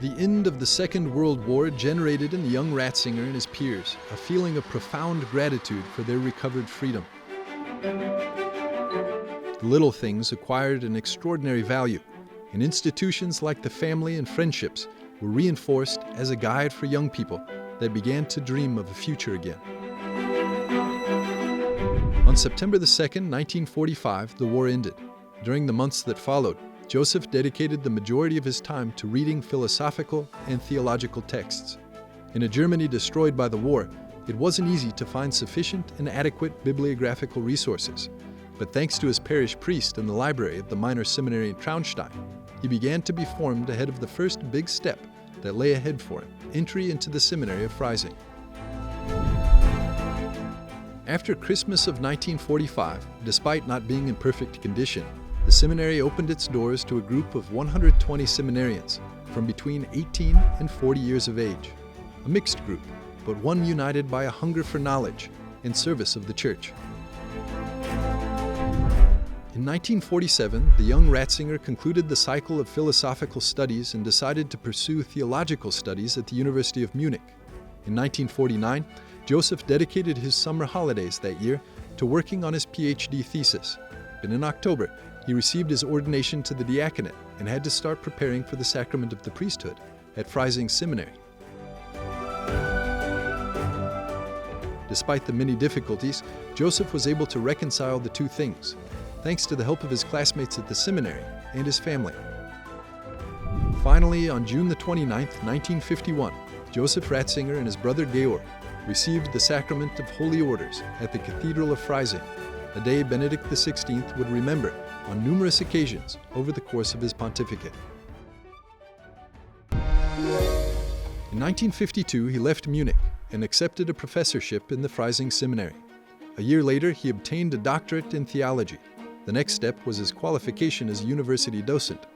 The end of the Second World War generated in the young Ratzinger and his peers a feeling of profound gratitude for their recovered freedom. The little things acquired an extraordinary value, and institutions like the family and friendships were reinforced as a guide for young people that began to dream of a future again. On September 2, 1945, the war ended. During the months that followed, Joseph dedicated the majority of his time to reading philosophical and theological texts. In a Germany destroyed by the war, it wasn't easy to find sufficient and adequate bibliographical resources. But thanks to his parish priest in the library at the minor seminary in Traunstein, he began to be formed ahead of the first big step that lay ahead for him, entry into the seminary of Freising. After Christmas of 1945, despite not being in perfect condition, the seminary opened its doors to a group of 120 seminarians from between 18 and 40 years of age. A mixed group, but one united by a hunger for knowledge and service of the Church. In 1947, the young Ratzinger concluded the cycle of philosophical studies and decided to pursue theological studies at the University of Munich. In 1949, Joseph dedicated his summer holidays that year to working on his PhD thesis. And in October, he received his ordination to the diaconate and had to start preparing for the sacrament of the priesthood at Freising Seminary. Despite the many difficulties, Joseph was able to reconcile the two things, thanks to the help of his classmates at the seminary and his family. Finally, on June 29, 1951, Joseph Ratzinger and his brother Georg received the sacrament of Holy Orders at the Cathedral of Freising, a day Benedict XVI would remember on numerous occasions over the course of his pontificate. In 1952, he left Munich and accepted a professorship in the Freising Seminary. A year later, he obtained a doctorate in theology. The next step was his qualification as a university docent.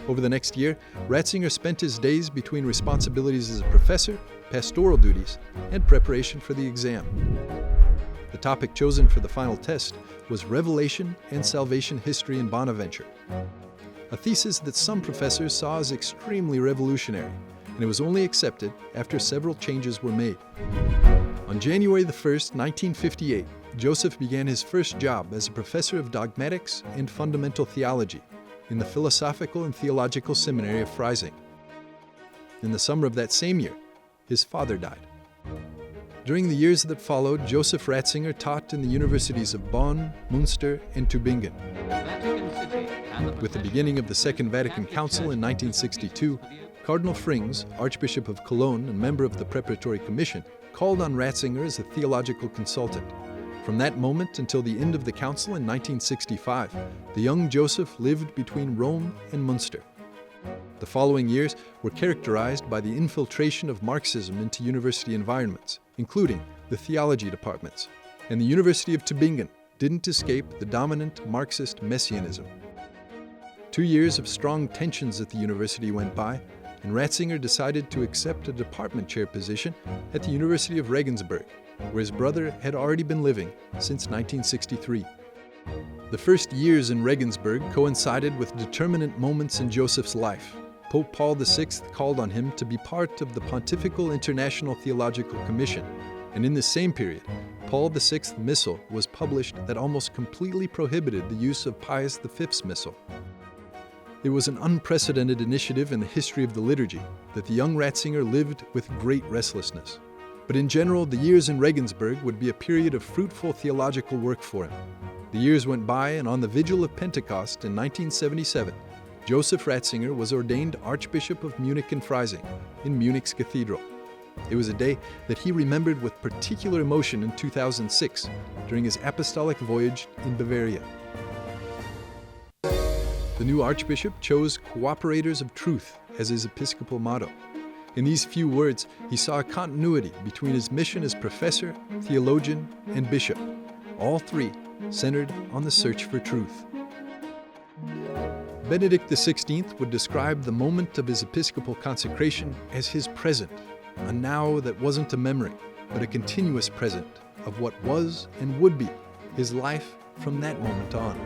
Over the next year, Ratzinger spent his days between responsibilities as a professor, pastoral duties, and preparation for the exam. The topic chosen for the final test was Revelation and Salvation History in Bonaventure, a thesis that some professors saw as extremely revolutionary, and it was only accepted after several changes were made. On January 1, 1958, Joseph began his first job as a professor of dogmatics and fundamental theology in the Philosophical and Theological Seminary of Freising. In the summer of that same year, his father died. During the years that followed, Joseph Ratzinger taught in the universities of Bonn, Münster, and Tübingen. With the beginning of the Second Vatican Council in 1962, Cardinal Frings, Archbishop of Cologne and member of the Preparatory Commission, called on Ratzinger as a theological consultant. From that moment until the end of the council in 1965, the young Joseph lived between Rome and Münster. The following years were characterized by the infiltration of Marxism into university environments, including the theology departments, and the University of Tübingen didn't escape the dominant Marxist messianism. 2 years of strong tensions at the university went by, and Ratzinger decided to accept a department chair position at the University of Regensburg, where his brother had already been living since 1963. The first years in Regensburg coincided with determinant moments in Joseph's life. Pope Paul VI called on him to be part of the Pontifical International Theological Commission, and in this same period, Paul VI's Missal was published that almost completely prohibited the use of Pius V's Missal. It was an unprecedented initiative in the history of the liturgy that the young Ratzinger lived with great restlessness. But in general, the years in Regensburg would be a period of fruitful theological work for him. The years went by, and on the Vigil of Pentecost in 1977, Joseph Ratzinger was ordained Archbishop of Munich and Freising in Munich's cathedral. It was a day that he remembered with particular emotion in 2006 during his apostolic voyage in Bavaria. The new archbishop chose Cooperatores of Truth as his episcopal motto. In these few words, he saw a continuity between his mission as professor, theologian, and bishop, all three centered on the search for truth. Benedict XVI would describe the moment of his episcopal consecration as his present, a now that wasn't a memory, but a continuous present of what was and would be his life from that moment on.